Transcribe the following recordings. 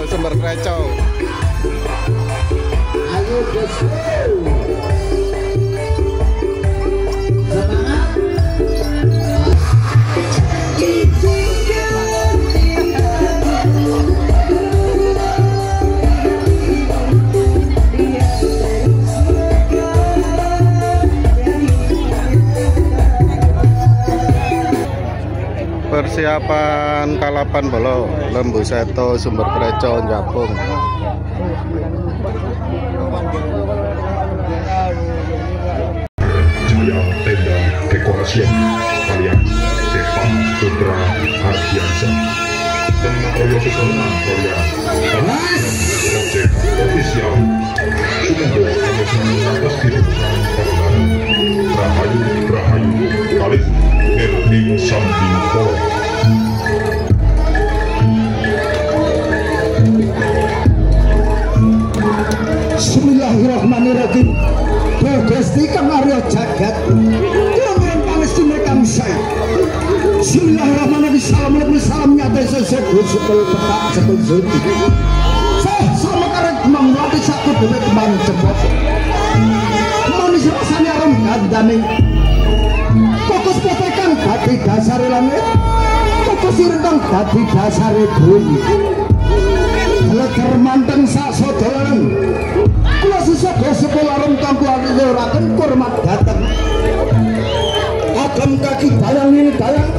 Sumber Preco. Ayo bosku, semangat. Persiapan kalapan bolo Lembu Seto Sumber Preco Japung. Jaya tenda dekorasi kalian Depan Putra Ardiansyah Tengah Royo Keseluruhan kalian Objek ofisial Sumbo Emosional atas dilakukan Parulan Rahayu Rahayu Kali Erning Sambi Polo. Bismillahirrahmanirrahim. Gusti Kang Arya Jagat kurang Palestina kang saya. Bismillahirrahmanirrahim. Assalamualaikum salam nyata sesuatu sepuluh petak sepuluh zuti. Sama karek membuat satu demi teman cepot. Manis rasanya rom kandani. Fokus potekan dadi dasar langit. Fokus rendang dadi dasar bumi. Leker manteng sak sodolan. Kula sesada sekolah kang kula nyoraken kurmat dateng. Agam kaki dalang ini dalang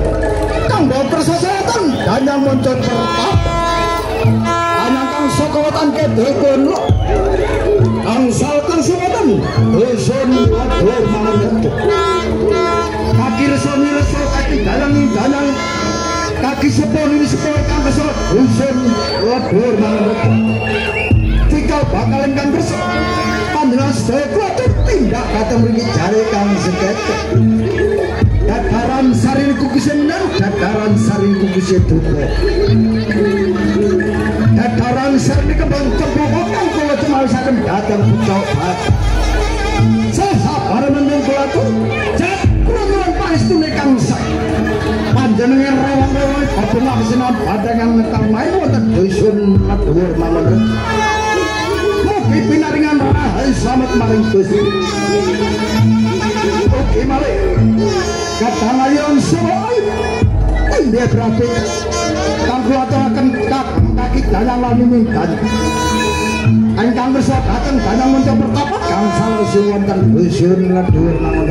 kang bawa persasatan danyang muncul pertap. Anyang kang sokowetan kedhekon kang salkan sokowetan dusun wadur mangan. Kaki resoni reso kaki dalang ini dalang kaki sepon ini sepon kang kesot dusun wadur mangan. Jika bakalan kang kesot panjenengan sedaya kula tindak kateng mriki jare kang seketek. Dadaran sarin kukuse menang, dadaran sarin kukuse duka. Dadaran sarin kembang cempoko kang kula cemalisaken dateng coba. Sasabar meneng kula tu, jat kula panestune kang sak. Panjenengan rawang-rawang babungah sinan badangan nekang main wonten dusun Madur mawon. Pinaringan rahai selamat maring Gusti. Oke malih. Kadang ayon sawai. Indah berarti kang kula aturaken kaki dalang lan mintan. Ingkang kersa dateng dalang muncul pertapa kang salesi wonten dusun Madur mawon.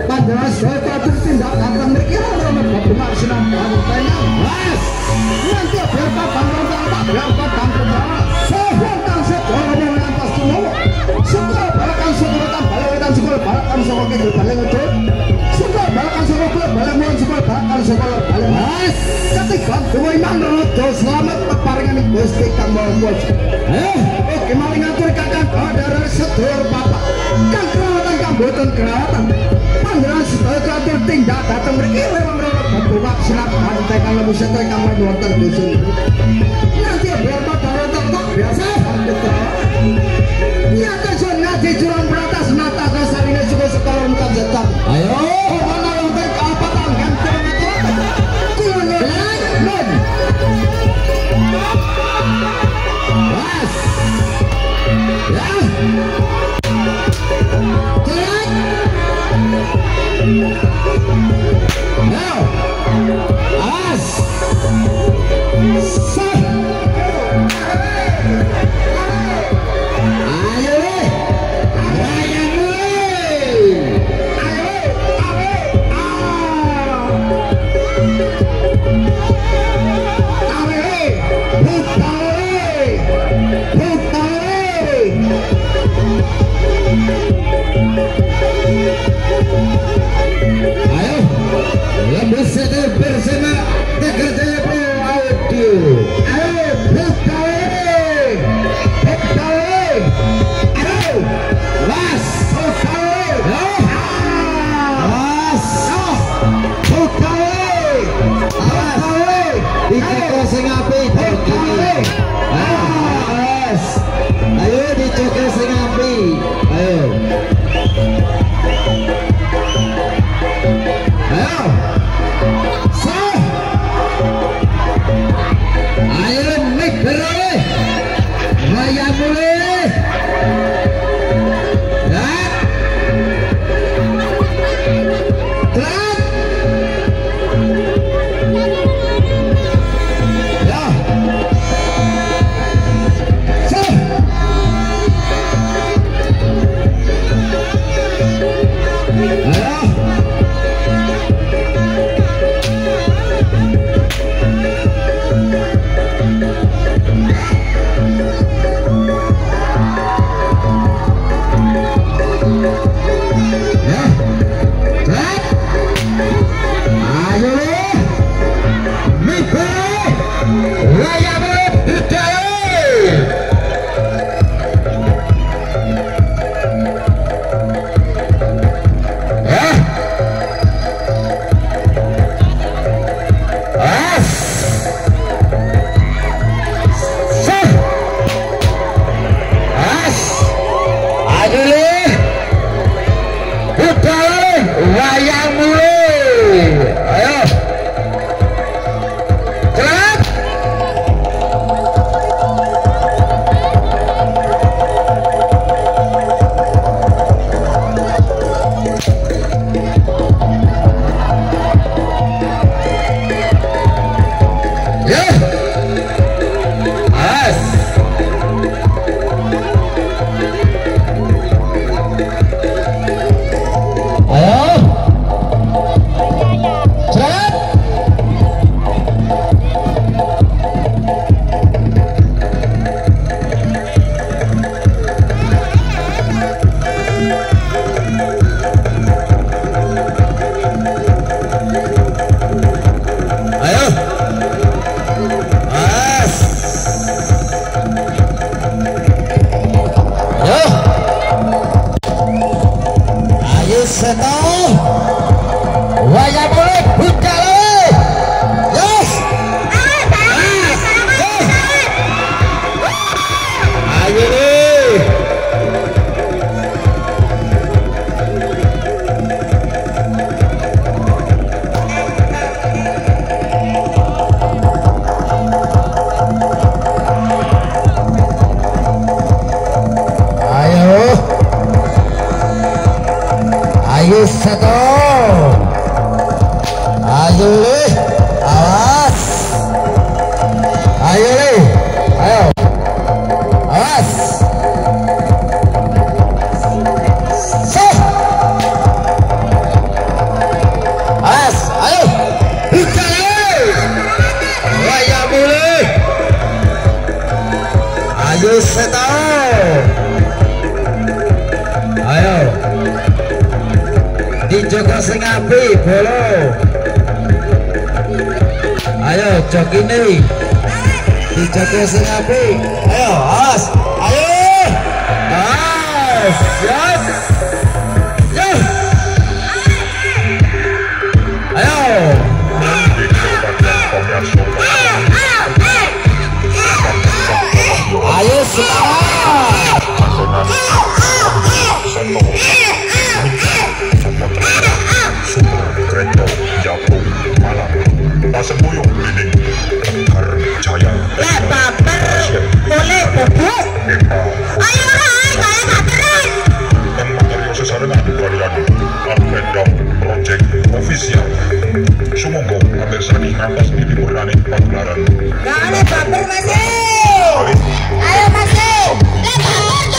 Panjenengan sedaya tindak dateng mriki ana babungan sinan panjenengan. Wes. Nanti berpapang tak berapa tangkep. Sekolah balakan sekolah balakan sekolah balakan sekolah kecil balakan itu sekolah balakan sekolah balakan sekolah balakan sekolah balakan ketika dua iman rodo selamat peparingan Gusti kang maha oke maling ngatur kakang kadar sedulur bapak kang kerawatan kang boten kerawatan panjenengan sedaya katur tindak dateng mriki lewang babak silat pantai kang lembu seto kang wonten dusun nanti biar padha tak biasa iya kesun ngaji jurang beratas nata kasarine suku sekolah mutan jetak. Ayo mana yang terkapatan gantung itu kulon non was ya jalan now as sah. Bersama Tekerjaya Pro Audio. Ayo Buktawe, ayo las Buktawe, dicoko sing apik ayo dicoko sing apik ayo Iron seto waya boleh buka lagi yes ayo nih ayo satu ayo leh awas ayo leh ayo awas so awas ayo buka leh waya boleh ayo satu ayo dijogo sing apik bolo ayo jog ini dijogo sing apik ayo awas ayo awas yes yes ayo ayo semangat Kreto Japo Malang Pasembuyung Blining Lekar Jaya Lek baper boleh bubuk ayo hai kaya baperan dan material sesarengan kalian Almendam Project Official Sumonggo Amersani Nafas di Purnani Pagelaran kaya baper masih ayo masih lek baper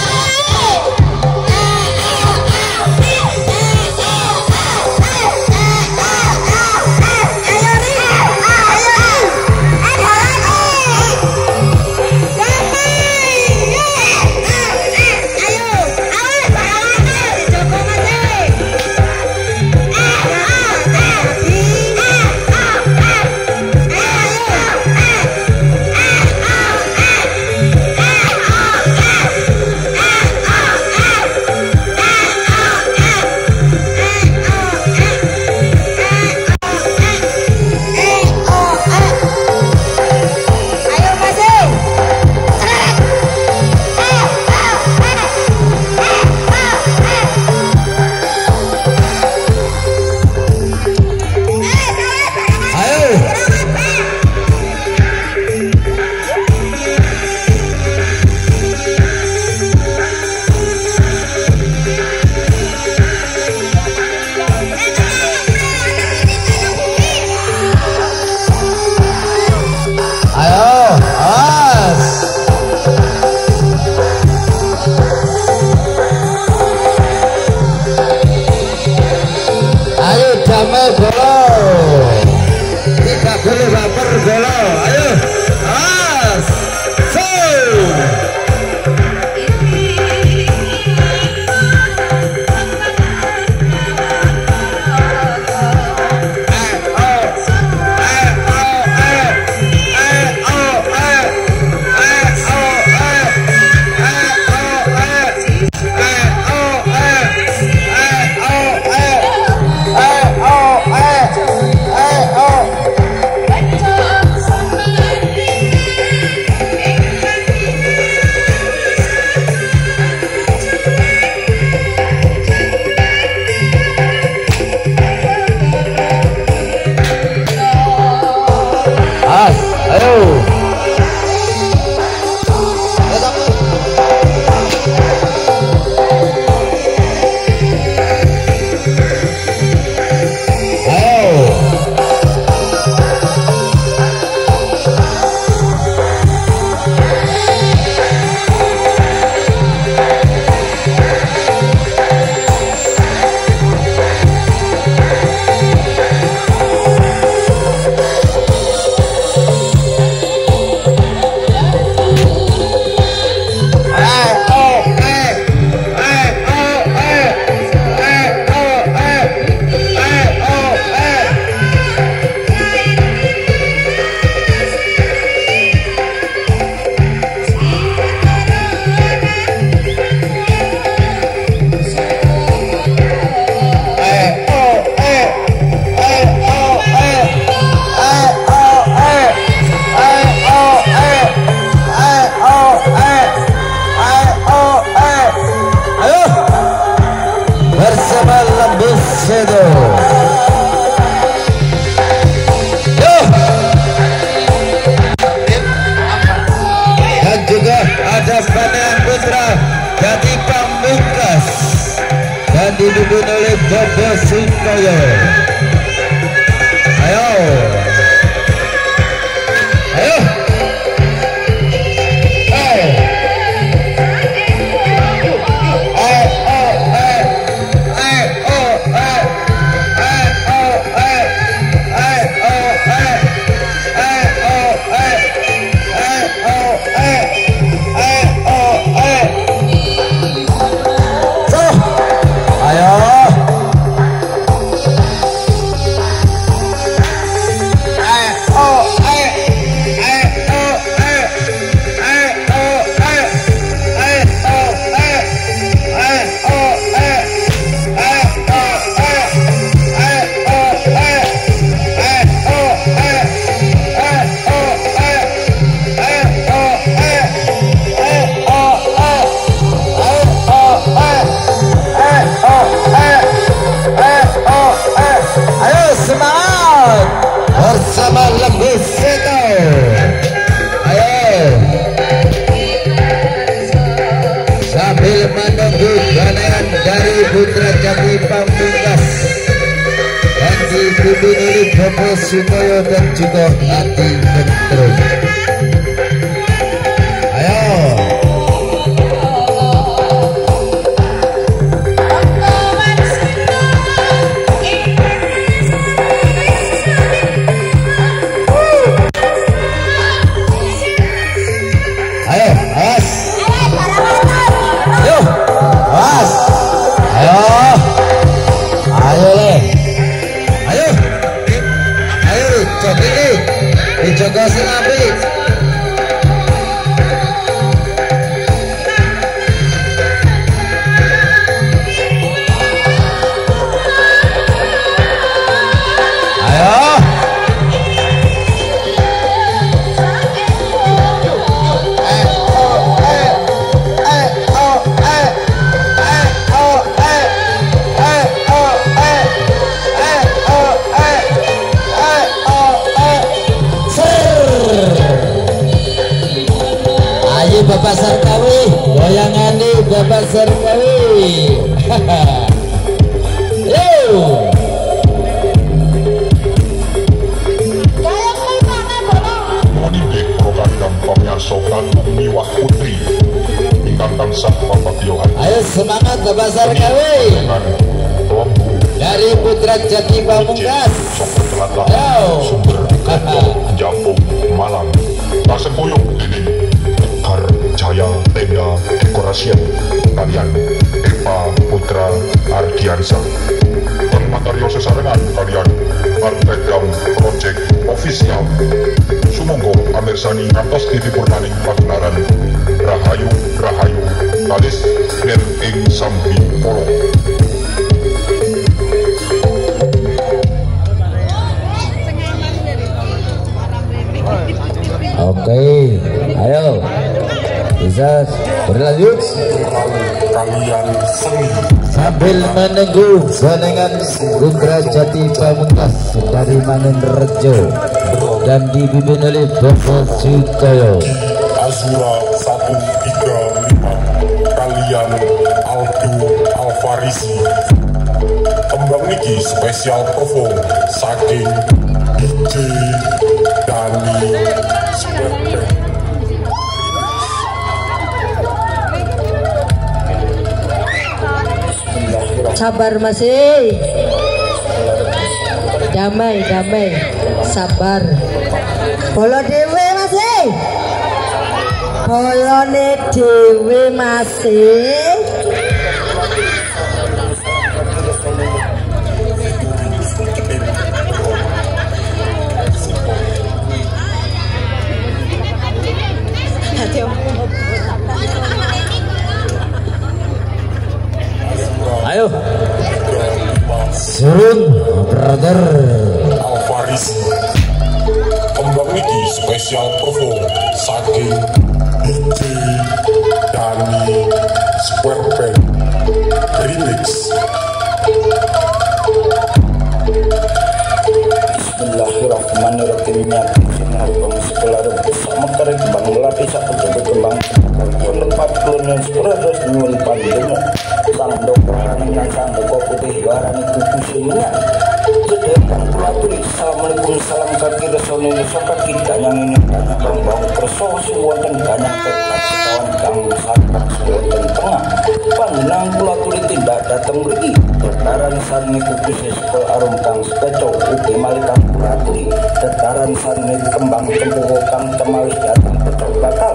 dipimpin oleh Bobo Sutoyo. Ayo. Bersama Lembu Seto. Ayo sambil menunggu ganayan dari Putra Jati Pamungkas yang dipimpin oleh Bobo Sutoyo dan juga Ati Mentro. Ayo dijaga sinapi. Bapak Sarkawi, goyangane Bapak Sarkawi. Yo. Monibek program pamiyarsokan miwah putri ingkang tansah pamagyohan. Ayo semangat Bapak Sarkawi. Dari Putra Jati Pamungkas. Sumber Jampung Malang. Taseboyong ini Jaya Tenda Dekorasian kalian Eva Putra Ardiansa Mataryo sesarengan kalian Artegam Project Official sumangga amirsani ngantos dipurnaning pagelaran Rahayu Rahayu kalis lir ing Sambi Polo. Oke, ayo bisa berlanjut Kalian seni sambil menunggu senengan Putra Jati Pamungkas dari Manenrejo dan dipimpin oleh Bobo Sutoyo. Azura 135 kalian Aldo Alfarisi kembang niki spesial perform saking DJ Dani Sweatband. Sabar masih, damai sabar. Bolo dewe masih, bolone dewe masih. Ayo surun brother Alfarisi kembang niki spesial perform saking DJ Dani Sweatband remix. Bismillahirrahmanirrahim. Semua bang sekolah bersama kerja bang melatih satu kembang lepat klonen spreados nyuwun panjenengan sang dokter yang sang kopi barang kuku semuanya. Sedangkan kulaturi assalamualaikum salam kaki resone soka kita yang ini banyak bang kerso suwonten banyak kertas kawan kang sakat suwonten tengah panjenengan kulaturi tidak datang beri tetaran sarni kuku sesekol arum kang sepeco ugi malikang kulaturi tetaran sarni kembang tempuh kang temawis datang pecok bakal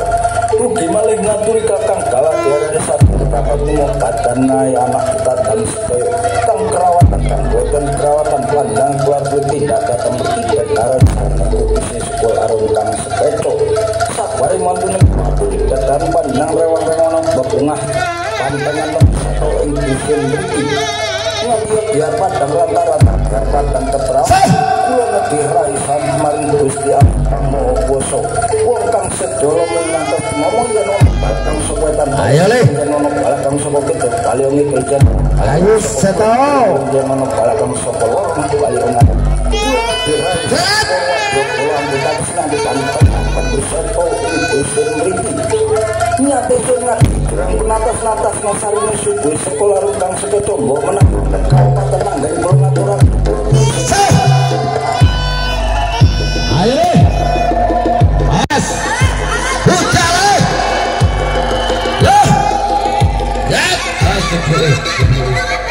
ugi malih ngaturi kakang kalah tiada satu kakak mengobatan naik anak kita dan sepeco kang kerawatan kang boten kerawatan pandang kulaturi tidak datang beri tetaran sarni kuku sesekol arum kang sepeco sabari mantune kulaturi tetaran pandang rewang-rewang bebungah pantangan atau ingkusin bukti ngatiap biar padang rata-rata biar padang keterawat kulo ngebirai samarin gusti kamu boso wong kang sedolo menyangkut ngomong ya nono batang sopetan ayo le nono balakang sopet itu kali ongi kerjaan ayo seto nono balakang sopet orang kali ongi pulang kita senang ditangkap berseto ingkusin beriti nyata sunat kurang penatas-natas nasarine subuh sekolah rukang sekeco mbok menang kau tenang dan belum aturan ayo mas buka le ya astagfirullah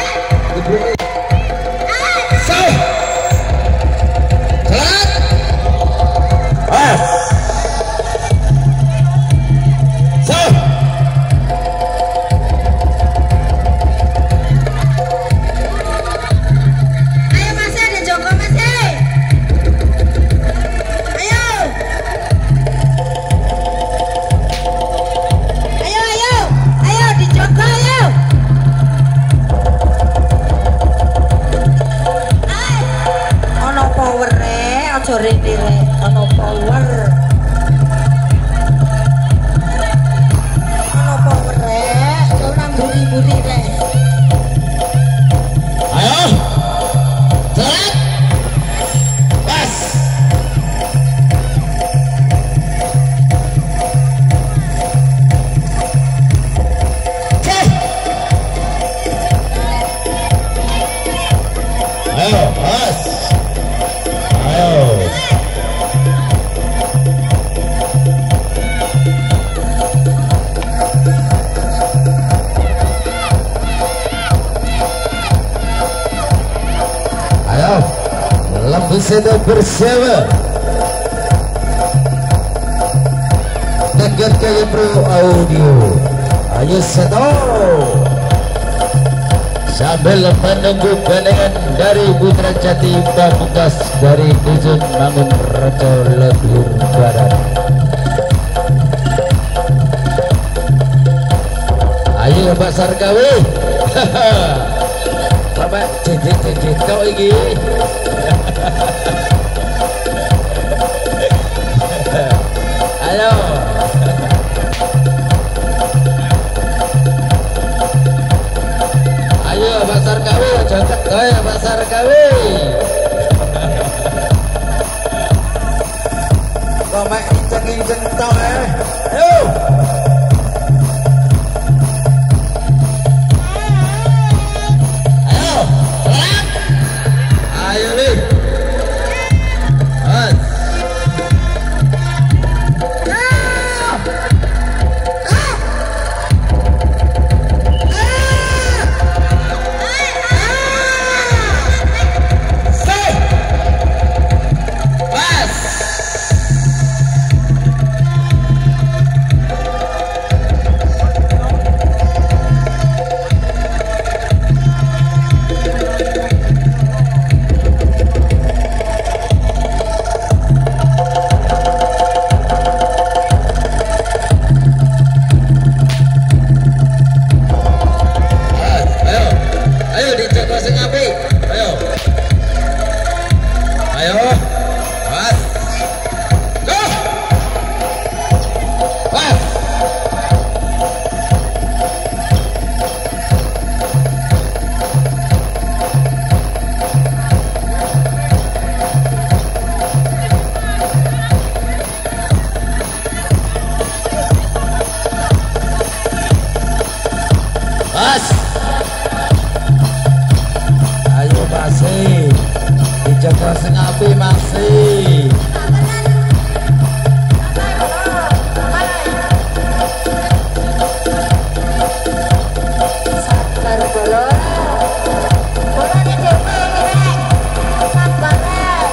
sore dire ono power orang buri-buri deh ayo telat pas ayo pas Sedo bersama dengar kali pro audio ayo sedo sambil menunggu pandangan dari Putra Jati Pamungkas dari Dusun Mangun Rejo Lebur Barat. Ayo Pak Sarkawi Bapak cicit kau ini ayo ayo pasar kawi jangan ayo pasar kawi kau main inceng tau ayo ayo nih sing api masih. Sabar bolo. Bolo ning dhewe iki rek. Sabar rek.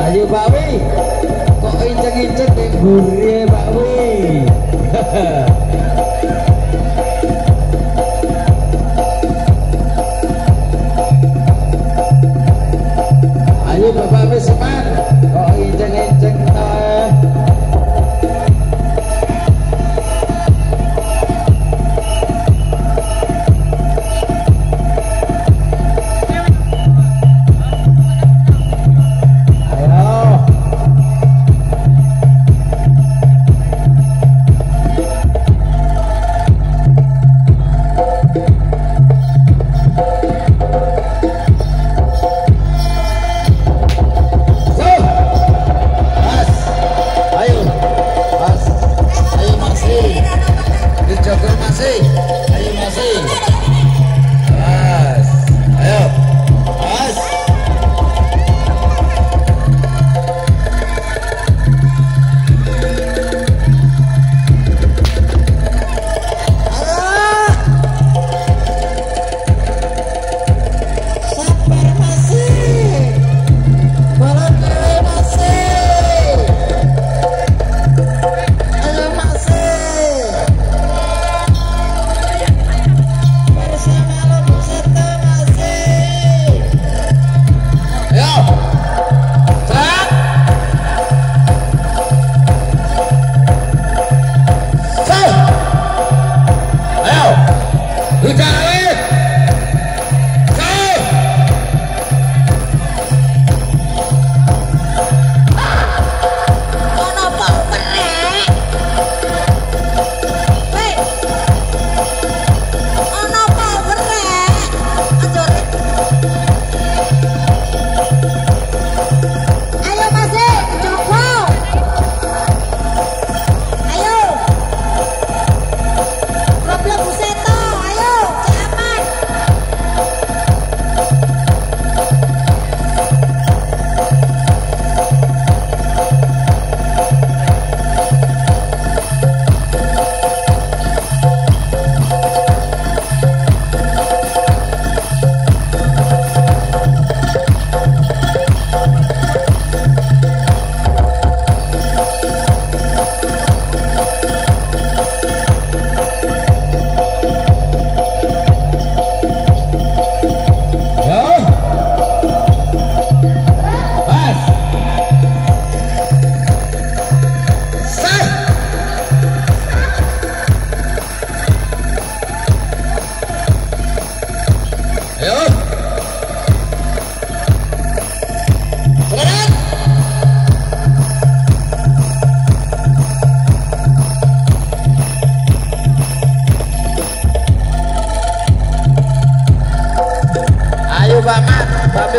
Ayo Pak Wi, kok injek-injek ning gurih Pak Wi. Ayo Bapak Wisman, kok injek-injek toh. Ayo.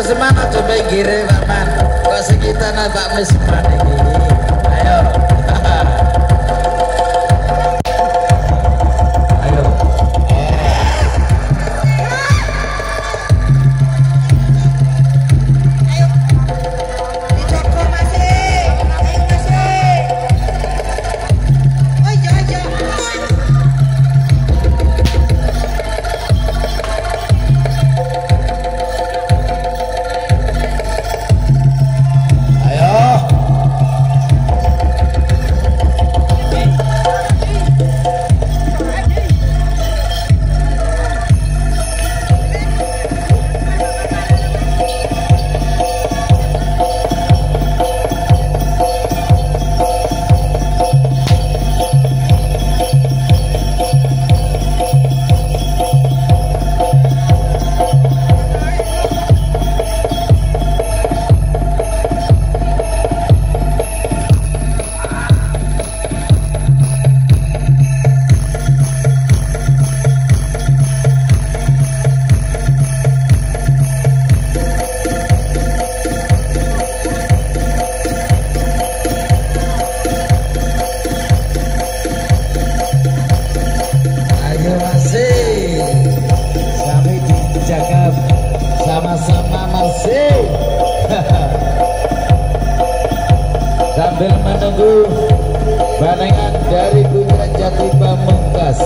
Misman aja pinggire Pak Man. Kok sekitar Pak Misman iki. Ayo. Ayo. Ayo. Dijogo masih. Ayo masih. Ayo ayo. Ayo. masing-masing kami dijaga sama-sama masing sambil menunggu banengan dari Putra Jati Pamungkas.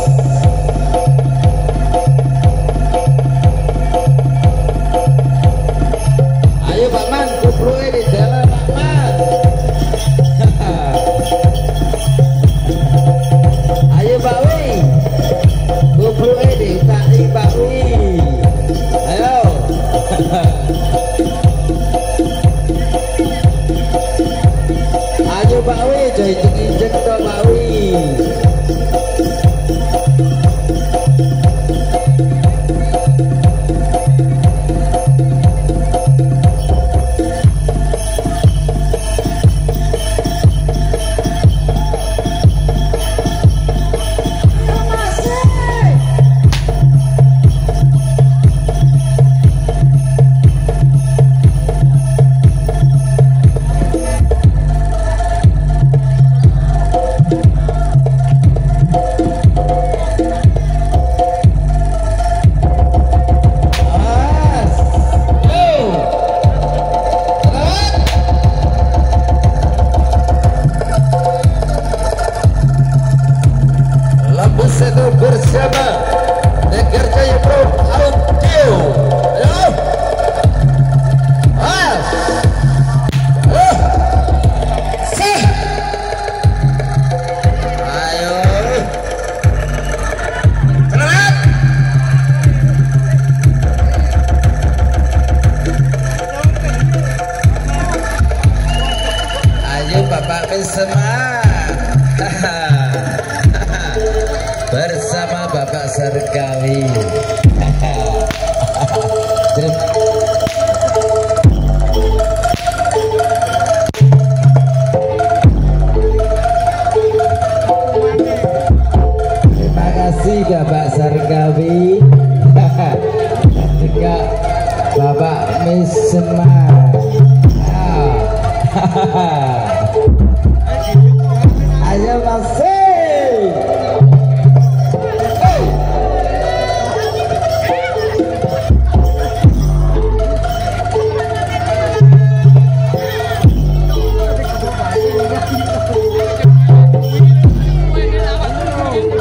Ayo Pak Man, kuproe di jalan Pak Man. Ayo Pak Wi, kuproe di tadi Pak Wi. Ayo. Ayo Pak Wi, joy injek to Pak Wi. Bersama Negar Jaya Pro Audio. Ayo selamat. Ayo Bapak Pisma bersama Bapak Sergawi. Terima kasih Bapak Sergawi dan juga Bapak Misma. Ayo masuk.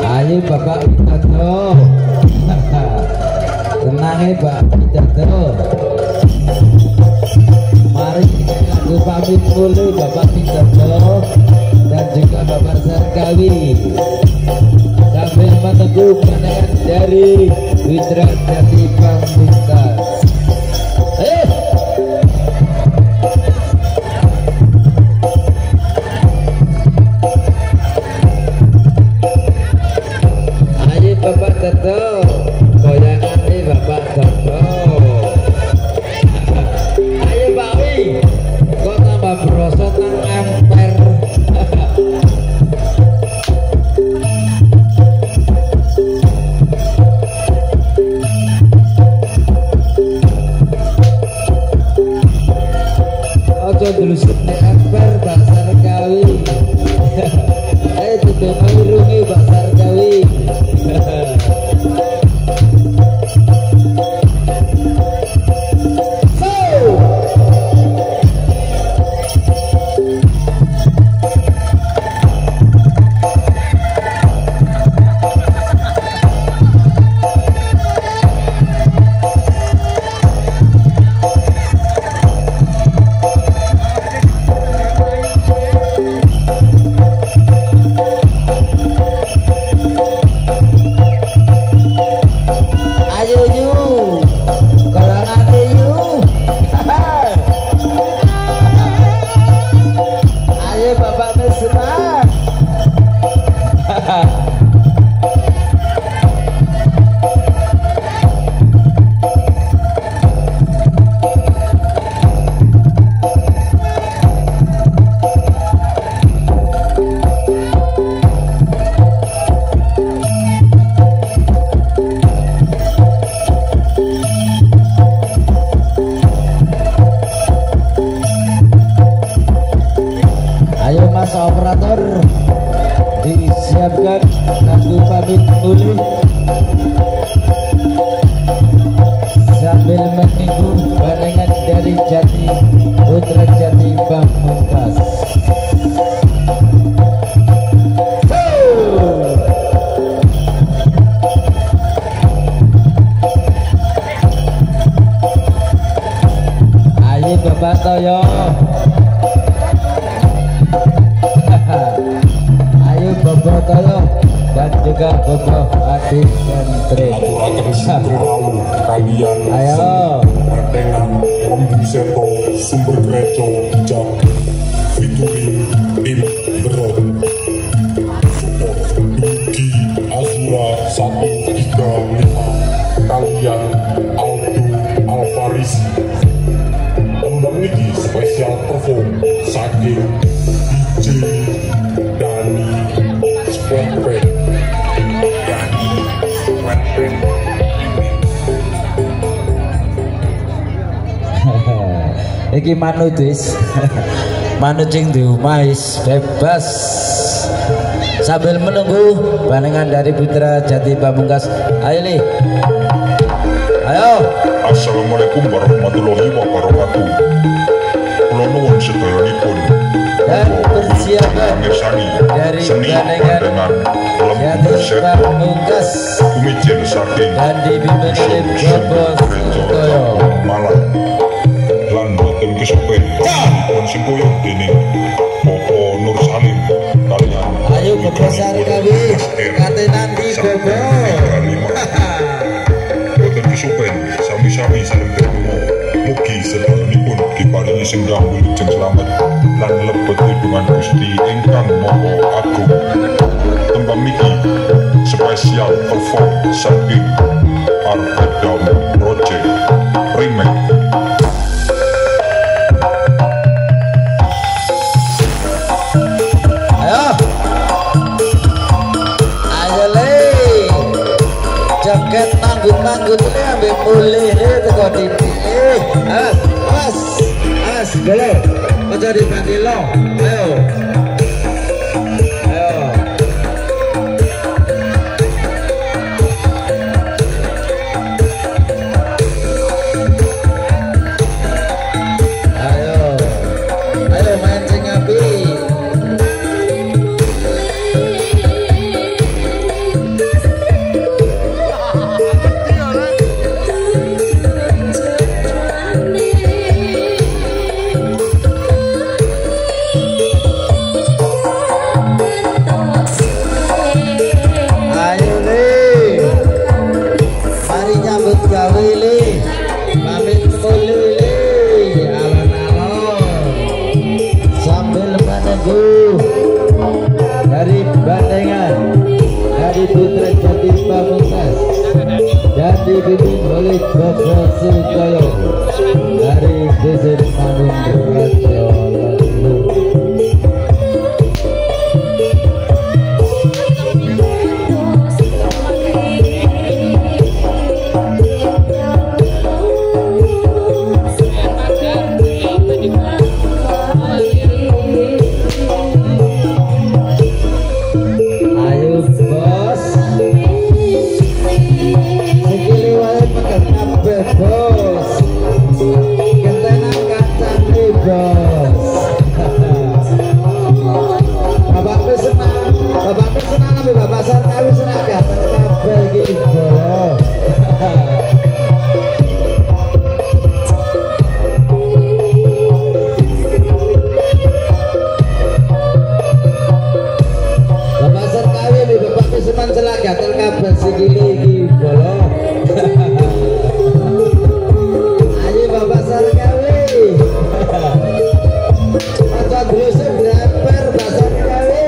Ayo Bapak Widodo. Tenang ya Pak Widodo. Mari kita pamit dulu Bapak Widodo dan juga Bapak Sergawi sambil menunggu pandangan dari Putra Jati Pamungkas. Bapak Toto, goyangan nih Bapak Toto. Ayo Pak Wi, kok tambah brosot nang emper. Ojo dulu nang emper Pak Sergawi. Ayo tutup irungi Pak Sergawi. sambil menunggu barengan dari Jati Putra Jati Pamungkas. Ayo Bapak Toyo. Ayo Bapak Toyo dan juga Bapak Adi Menteri. Kalian Ayo. dengan Lembu Seto Sumber Preco Bijak featuring Tim Berot support Duki Azura 135 kalian Aldo Alvaris tembang ini spesial perform saking DJ Dani Squadband Dani Squadband. Iki manut wis. Manut sing di omah wis bebas. Sambil menunggu panengan dari Putra Jati Pamungkas. Ayo Li. Ayo. Assalamualaikum warahmatullahi wabarakatuh. Kula nuwun sedayanipun Dan persiapan mirsani dari seni panengan bandengan Jati Lembu Seto Pamungkas kumijen saking dan dipimpin oleh Bapak Sutoyo. Malang lan boten kesupen pun simpoyong dening Bopo Nur Salim kalian Ayo bebasar kami kate nanti Bobo. boten kesupen sami-sami saling terima mugi sedayanipun diparingi senggang wilujeng selamat lan lebet hidungan Gusti ingkang Maha Agung. Tembang niki spesial perform saking Argadam Project Remake. Ayo Le. Jaket nanggut-nanggut ini ambil mulih ini teko tipi. Awas dulu. Aja dibanti lo. Ayo. Ayo main sing api. Ayo Le. Mari nyambut gawe Le. Pamit mulih Le. Alon-alon. Sambil menunggu dari bandengan dari Putra Jati Pamungkas dan dibimbing oleh Bapak Sutoyo dari Desa Mangun Raja Lalu. Ayo bos, sekili wae pegang kabeh bos, ketenan kacang nih bos. Bapak senang tapi Bapak Sarkawi senang kacang kabeh gitu bos. Bapak Sarkawi nih Bapak keseman celak gatel kabeh sikile iki bolo. Ayo Bapak Sarkawi. Aja drese breper Bapak Sarkawi.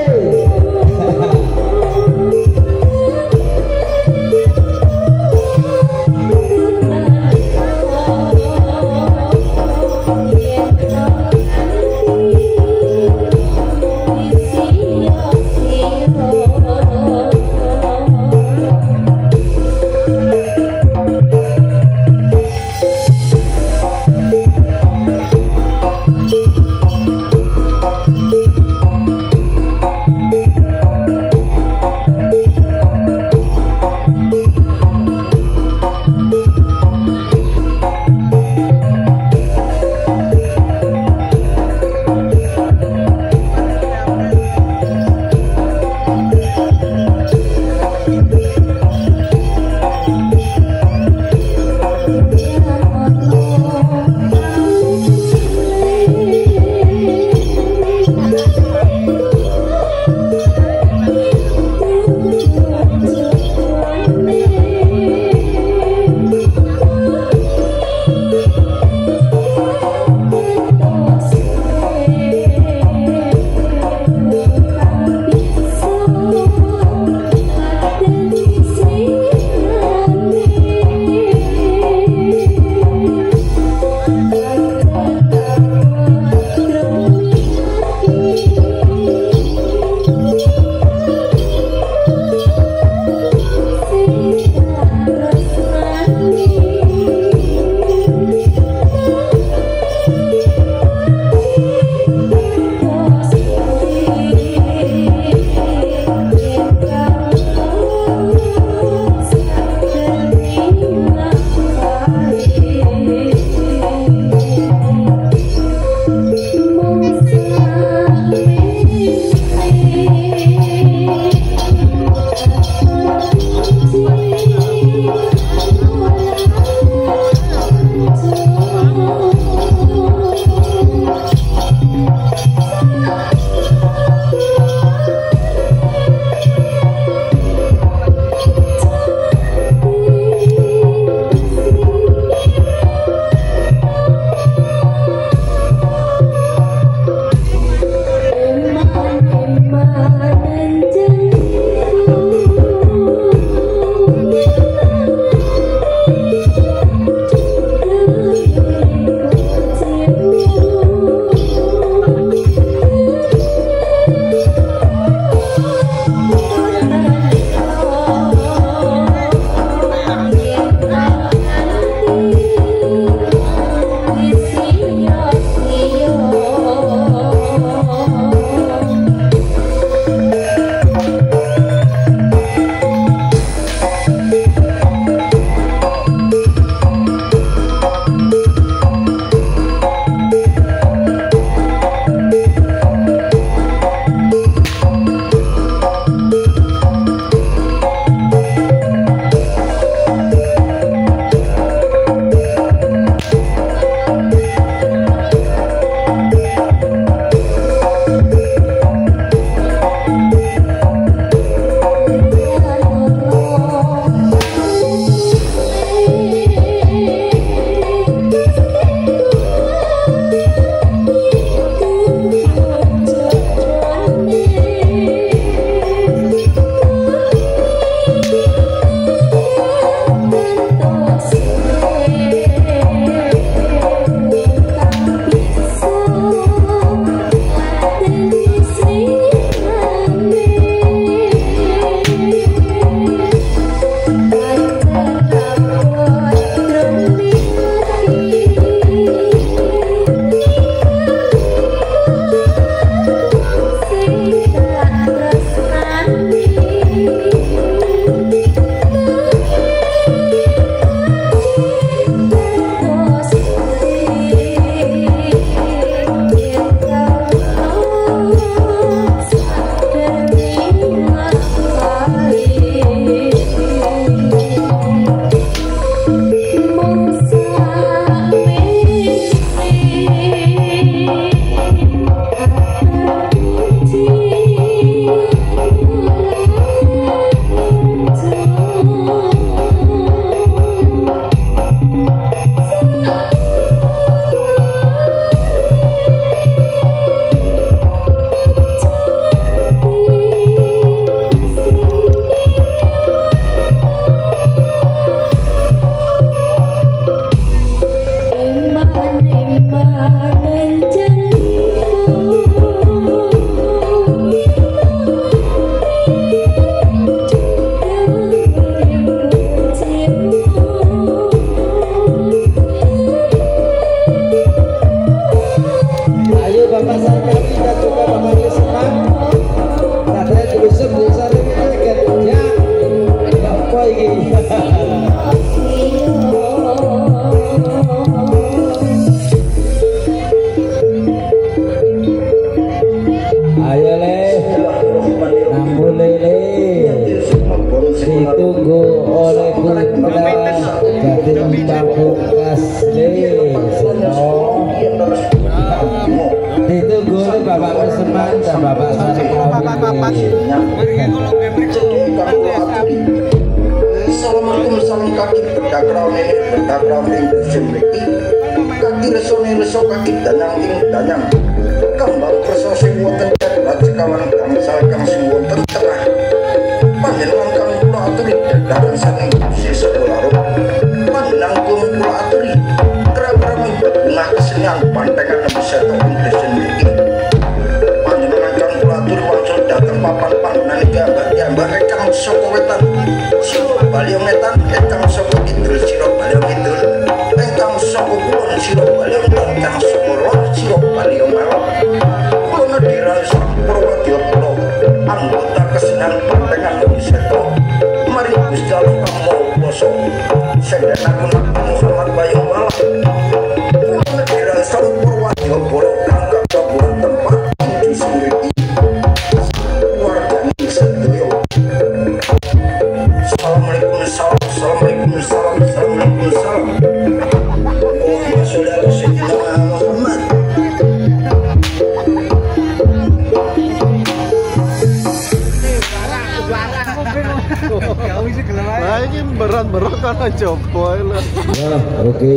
Ayo le, namun lele, ditunggu oleh putra Batin Pamungkas le, ditunggu oleh Bapak Keseman dan Bapak Sarikawi. Assalamualaikum salam kaki berdakrau nenek berdakrau ing dusun mriki kaki resone reso kaki danyang kembang kersa sing wonten darat sekawan gangsal kang sing wonten tengah panjenengan kang kula aturi dadaran saking Gusti Sedularo panjenengan kula aturi kira-kira bunga kesenian pantengan Seto ing dusun mriki panjenengan kang kula aturi wangsul dhateng papan panggonan gambar kang saka wetan Baliong Netan, engkang saka kidul sira Baliong Kidul, engkang saka kulon sira Baliong Kulon, engkang saka lor sira Baliong Alor. Kula nedira Purwadya kula, anggota kesenian pantengan Seto. Mari Gusti Allah kang maha kuwasa, sendhanaken Muhammad Bayung Malah. Kula nedira Purwadya kula kang kaburan tempat di sumriki. Wargane sedaya. Assalamualaikum salam. Allahumma sholli ala sayyidina Muhammad. Nah ini berat-berat kan coba lah. Ya, oke.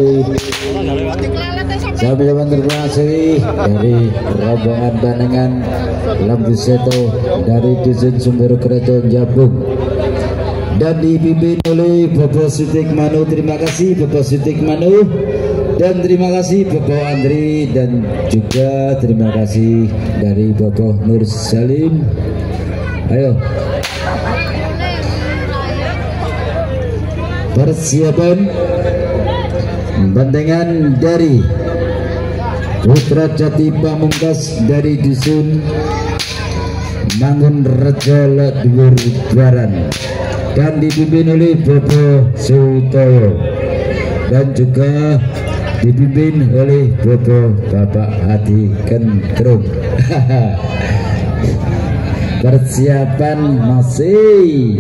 Saya ucapkan terima kasih dari rombongan Banengan Lembu Seto dari Dusun Sumber Kreco Jabung dan dipimpin oleh Bapak Sutik Manu. Terima kasih Bapak Sutik Manu dan terima kasih Bapak Andri dan juga terima kasih dari Bapak Nur Salim. Ayo persiapan bandengan dari Putra Jati Pamungkas dari Dusun Mangun Rejo Dhuwur Baran dan dipimpin oleh Bobo Sutoyo dan juga dipimpin oleh Bobo Bapak Hadi Kentrung. Persiapan masih